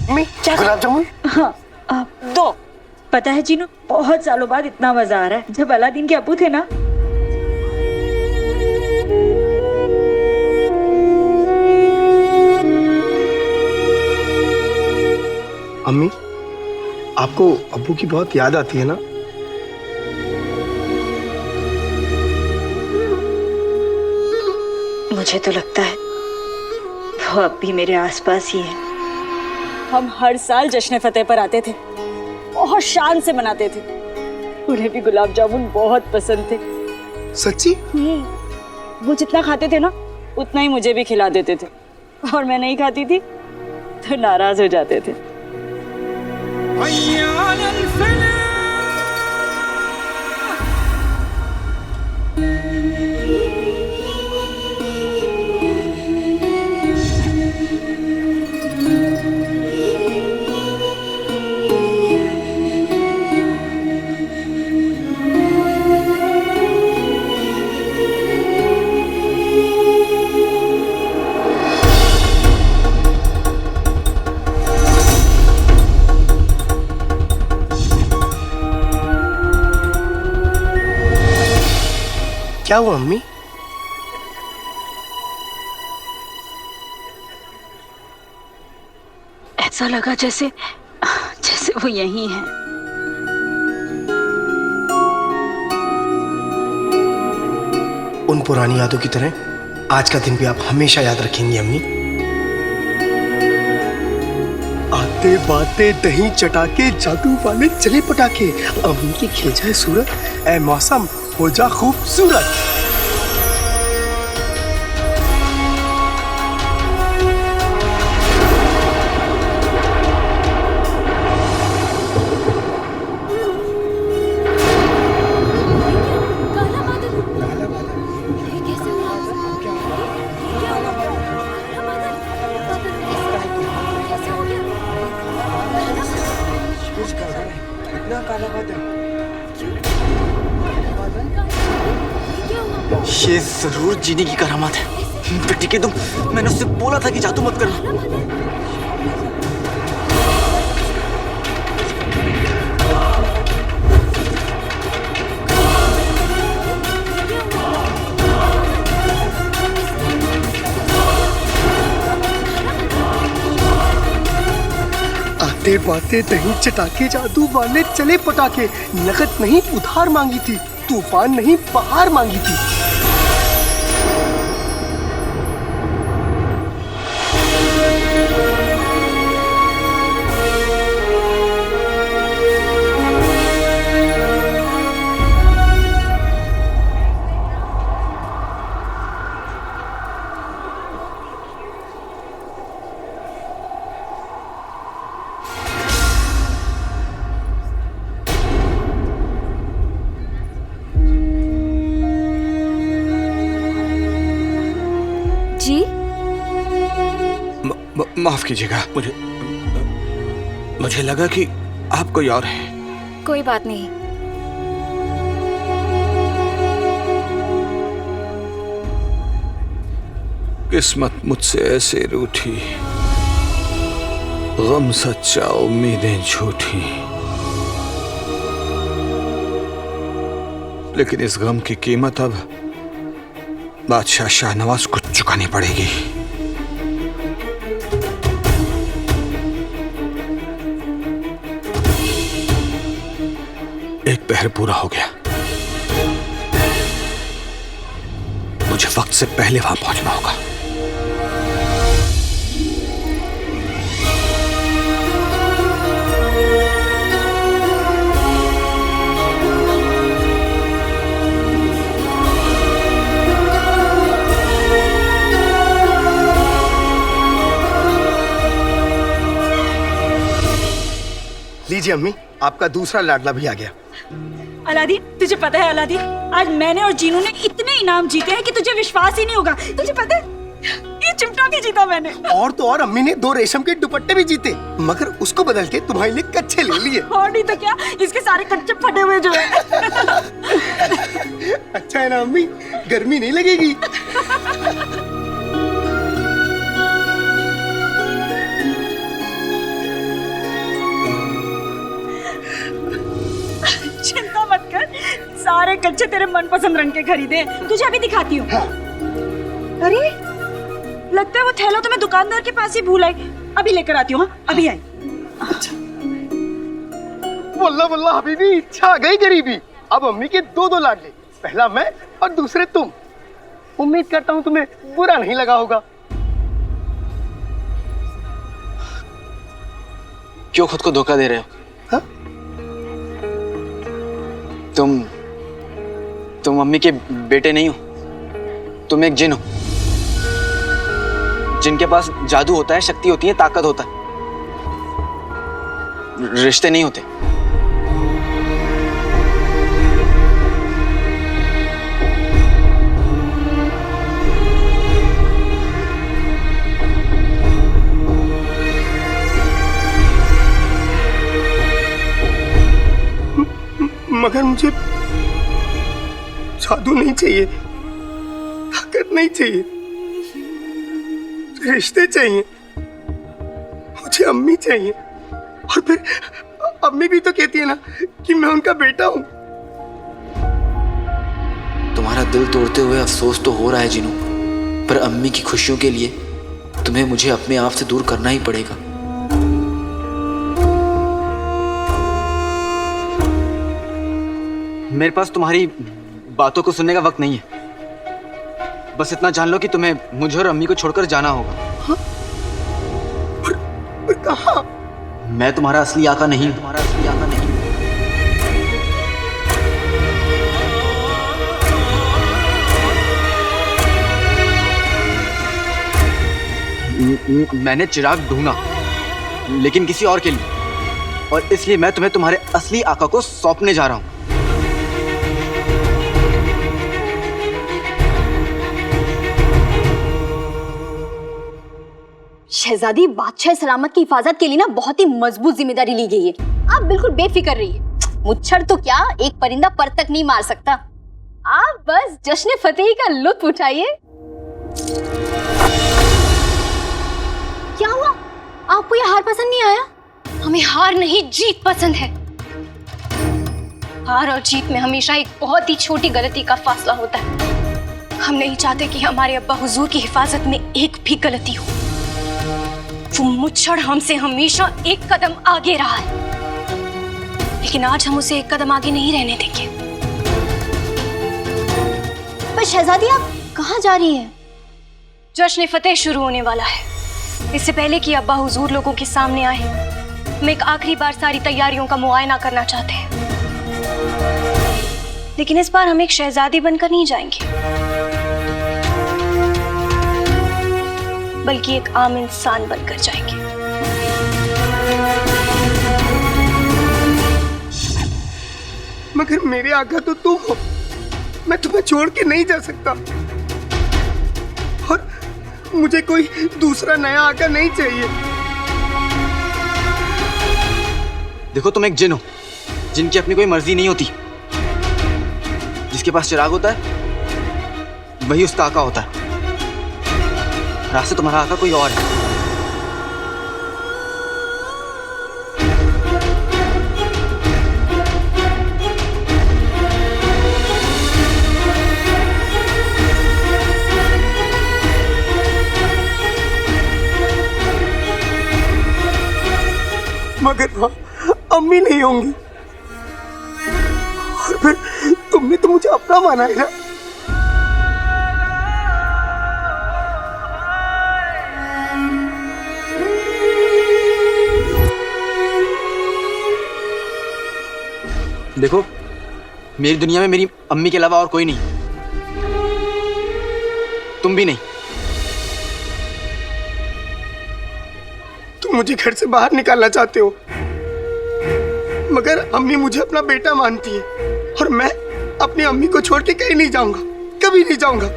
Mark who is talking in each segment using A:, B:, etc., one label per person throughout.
A: अम्मी गुलाब जामुन।
B: हाँ दो। पता है जीनू, बहुत सालों बाद इतना मजा आ रहा है। जब अलादीन के अब्बू थे ना,
A: अम्मी आपको अब्बू की बहुत याद आती है ना?
B: मुझे तो लगता है वो अब भी मेरे आसपास ही है। हम हर साल जश्न फतेह पर आते थे, बहुत शान से मनाते थे। उन्हें भी गुलाब जामुन बहुत पसंद थे।
A: सच्ची?
B: वो जितना खाते थे ना, उतना ही मुझे भी खिला देते थे, और मैं नहीं खाती थी तो नाराज हो जाते थे।
A: क्या हुआ अम्मी?
B: ऐसा लगा जैसे जैसे वो यहीं है।
A: उन पुरानी यादों की तरह आज का दिन भी आप हमेशा याद रखेंगी अम्मी। आते बाते दही चटाके जादू वाले चले पटाके, अम्मी की खिल जाए सूरत, ऐ मौसम हो जा खूबसूरत।
C: ये जरूर जीनी की करामात है। बेटी के तुम, मैंने उससे बोला था कि जादू मत करना।
A: आते बाते दही चटाके जादू वाले चले पटाके, नकद नहीं उधार मांगी थी, तूफान नहीं बहार मांगी थी।
D: जी
C: माफ कीजिएगा, मुझे लगा कि आप कोई और है।
D: कोई बात नहीं।
C: किस्मत मुझसे ऐसे रूठी, गम सच्चा उम्मीदें झूठी, लेकिन इस गम की कीमत अब बादशाह शाहनवाज को चुकानी पड़ेगी। एक पहर पूरा हो गया, मुझे वक्त से पहले वहां पहुंचना होगा।
A: लीजिए अम्मी, आपका दूसरा लाडला भी आ गया।
B: अलादीन, तुझे पता है अलादीन, आज मैंने और जीनू ने इतने इनाम जीते हैं कि तुझे विश्वास ही नहीं होगा। तुझे पता है, ये चिमटा भी जीता मैंने।
A: और तो और अम्मी ने 2 रेशम के दुपट्टे भी जीते, मगर उसको बदल के तुम्हारे लिए कच्चे ले लिए।
B: और नहीं तो क्या, इसके सारे कच्चे फटे हुए जो है।
A: अच्छा है ना अम्मी, गर्मी नहीं लगेगी।
B: सारे कच्चे तेरे मनपसंद रंग के खरीदे हैं। तुझे अभी दिखाती हूँ।
A: हाँ।
B: अरे लगता है वो थैला तो मैं दुकानदार के पास ही भूल आई। अभी लेकर आती हूँ। हाँ, अभी आई।
A: वल्ला वल्ला हबीबी, इच्छा आ गई गरीबी। अब अम्मी के दो दो लाडले, पहला मैं और दूसरे तुम। उम्मीद करता हूँ तुम्हें बुरा नहीं लगा होगा।
C: क्यों खुद को धोखा दे रहे हो?
A: हाँ?
C: तुम मम्मी के बेटे नहीं हो, तुम एक जिन हो जिनके पास जादू होता है, शक्ति होती है, ताकत होता है, रिश्ते नहीं होते।
A: मगर मुझे जादू नहीं चाहिए, ताकत नहीं चाहिए, रिश्ते चाहिए। मुझे अम्मी चाहिए। और फिर अम्मी भी तो कहती है ना कि मैं उनका बेटा हूं।
C: तुम्हारा दिल तोड़ते हुए अफसोस तो हो रहा है जिनू, पर अम्मी की खुशियों के लिए तुम्हें मुझे अपने आप से दूर करना ही पड़ेगा। मेरे पास तुम्हारी बातों को सुनने का वक्त नहीं है। बस इतना जान लो कि तुम्हें मुझे और अम्मी को छोड़कर जाना होगा।
A: हाँ? पर कहाँ?
C: मैं तुम्हारा असली आका नहीं हूं। मैंने चिराग ढूंढा, लेकिन किसी और के लिए, और इसलिए मैं तुम्हें तुम्हारे असली आका को सौंपने जा रहा हूं।
E: शहजादी, बादशाह सलामत की हिफाजत के लिए ना बहुत ही मजबूत जिम्मेदारी ली गई है। आप बिल्कुल बेफिक्र रहिए। मुच्छर तो क्या, एक परिंदा पर तक नहीं मार सकता। आप बस जश्न फतेही का लुत्फ उठाइए। क्या हुआ? आपको ये हार पसंद नहीं आया?
D: हमें हार नहीं, जीत पसंद है। हार और जीत में हमेशा एक बहुत ही छोटी गलती का फासला होता है। हम नहीं चाहते कि हमारे अब्बा हुजूर की हिफाजत में एक भी गलती हो। वो मुच्छड़ हमसे हमेशा एक कदम आगे रहा है, लेकिन आज हम उसे एक कदम आगे नहीं रहने देंगे।
E: पर शहजादी, आप कहाँ जा रही हैं?
D: जश्न फतेह शुरू होने वाला है। इससे पहले कि अब्बा हुजूर लोगों के सामने आए, हम एक आखिरी बार सारी तैयारियों का मुआयना करना चाहते हैं। लेकिन इस बार हम एक शहजादी बनकर नहीं जाएंगे, बल्कि एक आम इंसान बनकर जाएंगे।
A: मगर मेरे आका तो तुम हो, मैं तुम्हें छोड़ के नहीं जा सकता। और मुझे कोई दूसरा नया आका नहीं चाहिए।
C: देखो, तुम एक जिन हो जिनकी अपनी कोई मर्जी नहीं होती। जिसके पास चिराग होता है वही उसका आका होता है। रास्ते तुम्हारा आका कोई और है।
A: मगर वहाँ अम्मी नहीं होंगी। और फिर तुमने तो मुझे अपना माना है ना।
C: देखो, मेरी दुनिया में मेरी अम्मी के अलावा और कोई नहीं, तुम भी नहीं।
A: तुम मुझे घर से बाहर निकालना चाहते हो, मगर अम्मी मुझे अपना बेटा मानती है। और मैं अपनी अम्मी को छोड़ के कहीं नहीं जाऊंगा, कभी नहीं जाऊंगा।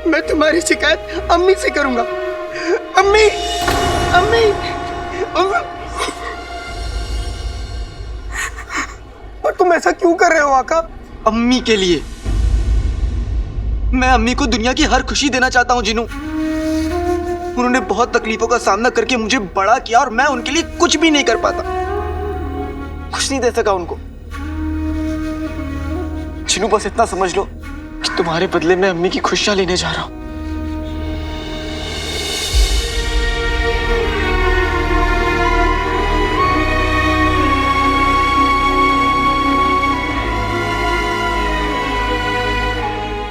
A: मैं तुम्हारी शिकायत अम्मी से करूंगा। अम्मी, अम्मी, अम्मी। और तुम ऐसा क्यों कर रहे हो आका?
C: अम्मी के लिए। मैं अम्मी को दुनिया की हर खुशी देना चाहता हूँ जिनू। उन्होंने बहुत तकलीफों का सामना करके मुझे बड़ा किया और मैं उनके लिए कुछ भी नहीं कर पाता, कुछ नहीं दे सका उनको। जिनू बस इतना समझ लो कि तुम्हारे बदले में अम्मी की खुशियां लेने जा रहा हूं।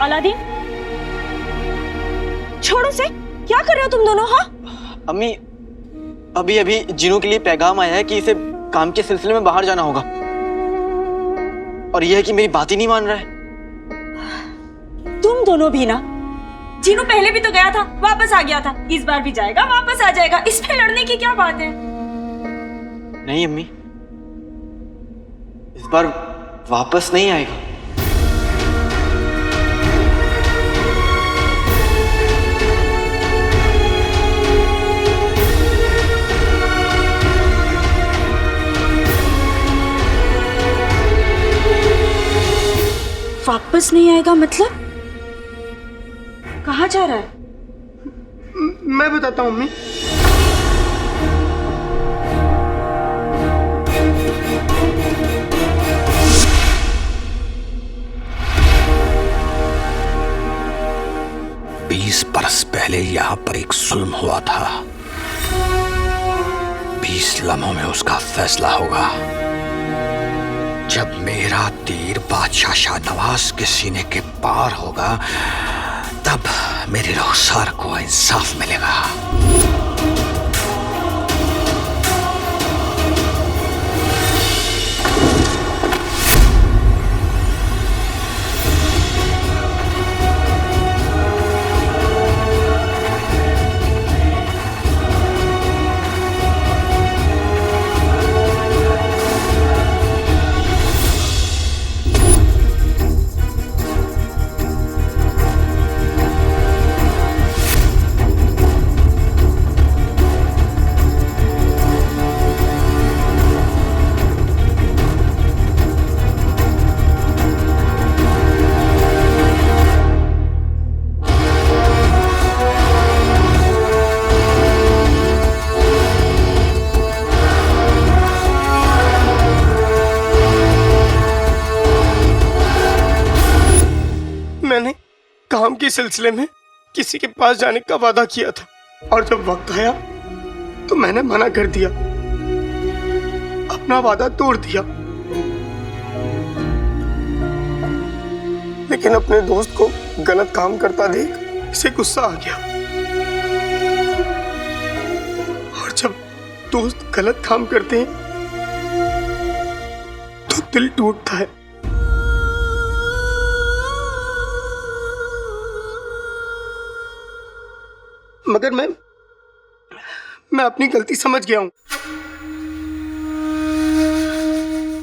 B: अलादीन, छोड़ो से, क्या कर रहे हो तुम दोनों? हाँ
C: अम्मी, अभी अभी जिनू के लिए पैगाम आया है कि इसे काम के सिलसिले में बाहर जाना होगा, और यह है कि मेरी बात ही नहीं मान रहा है।
B: तुम दोनों भी ना, जीनू पहले भी तो गया था, वापस आ गया था, इस बार भी जाएगा, वापस आ जाएगा, इसमें लड़ने की क्या बात है?
C: नहीं अम्मी, इस बार वापस नहीं आएगा।
B: वापस नहीं आएगा मतलब? कहाँ जा रहा है?
A: मैं बताता हूँ अम्मी।
F: बरस पहले यहाँ पर एक जुल्म हुआ था। 20 लम्हों में उसका फैसला होगा। जब मेरा तीर बादशाह शाहनवाज के सीने के पार होगा, तब मेरे रुखसार को इंसाफ मिलेगा।
A: मैंने काम के सिलसिले में किसी के पास जाने का वादा किया था, और जब वक्त आया तो मैंने मना कर दिया, अपना वादा तोड़ दिया। लेकिन अपने दोस्त को गलत काम करता देख इसे गुस्सा आ गया, और जब दोस्त गलत काम करते हैं तो दिल टूटता है। मगर मैं अपनी गलती समझ गया हूं।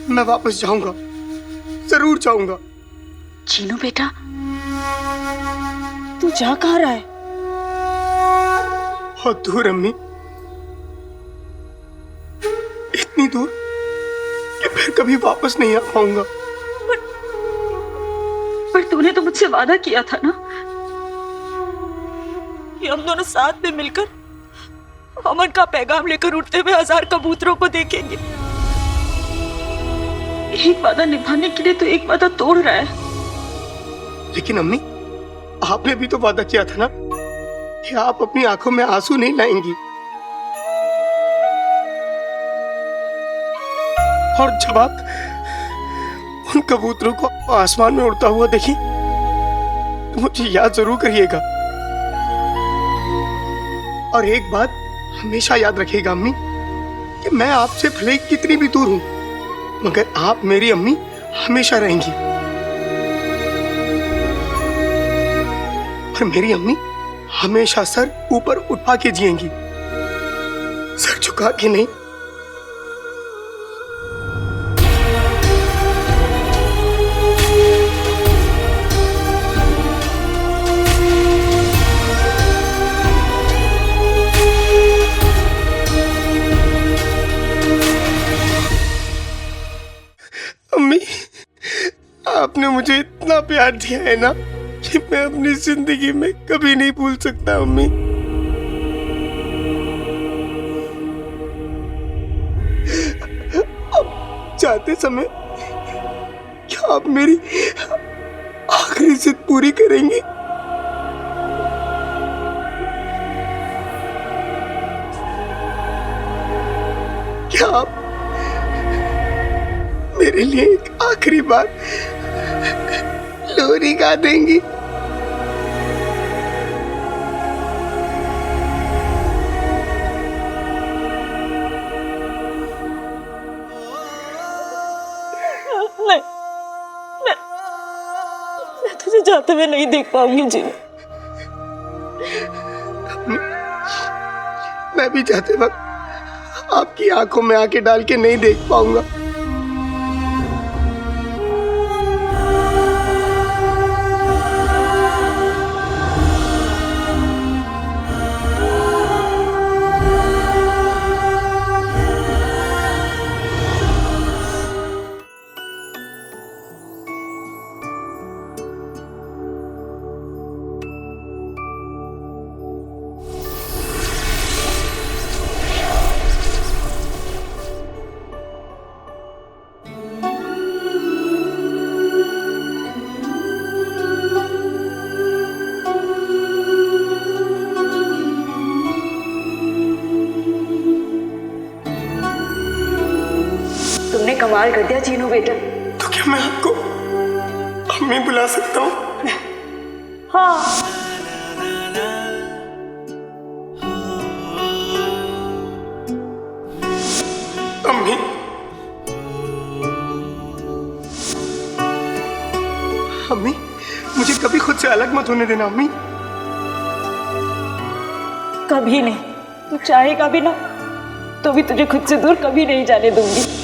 A: मैं वापस जाऊंगा, जरूर जाऊंगा।
B: चीनू बेटा, तू जा कहाँ रहा है?
A: बहुत दूर अम्मी, इतनी दूर कि फिर कभी वापस नहीं आ पाऊंगा।
B: पर तूने तो मुझसे वादा किया था ना कि हम दोनों साथ में मिलकर अमन का पैगाम लेकर उड़ते हुए 1000 कबूतरों को देखेंगे। एक वादा निभाने के लिए तो एक वादा तोड़ रहा है।
A: लेकिन अम्मी, आपने भी तो वादा किया था ना कि आप अपनी आंखों में आंसू नहीं लाएंगी। और जब आप उन कबूतरों को आसमान में उड़ता हुआ देखी तो मुझे याद जरूर करिएगा। और एक बात हमेशा याद रखिएगा अम्मी, कि मैं आपसे भले कितनी भी दूर हूं, मगर आप मेरी अम्मी हमेशा रहेंगी। और मेरी अम्मी हमेशा सर ऊपर उठा के जिएंगी, सर झुका के नहीं। अम्मी, आपने मुझे इतना प्यार दिया है ना कि मैं अपनी जिंदगी में कभी नहीं भूल सकता। अम्मी, अब जाते समय क्या आप मेरी आखिरी जिद पूरी करेंगी? क्या आप मेरे लिए एक आखिरी बार लोरी गा देंगी?
B: नहीं, मैं तुझे जाते हुए नहीं देख पाऊंगी जी।
A: मैं भी जाते वक्त आपकी आंखों में आंखें डाल के नहीं देख पाऊंगा।
B: तुमने कमाल कर दिया चीनू बेटा।
A: तो क्या मैं आपको अम्मी बुला सकता हूँ?
B: हाँ,
A: अम्मी, अम्मी, मुझे कभी खुद से अलग मत होने देना अम्मी।
B: कभी नहीं। तू चाहेगा भी ना तो भी तुझे खुद से दूर कभी नहीं जाने दूंगी।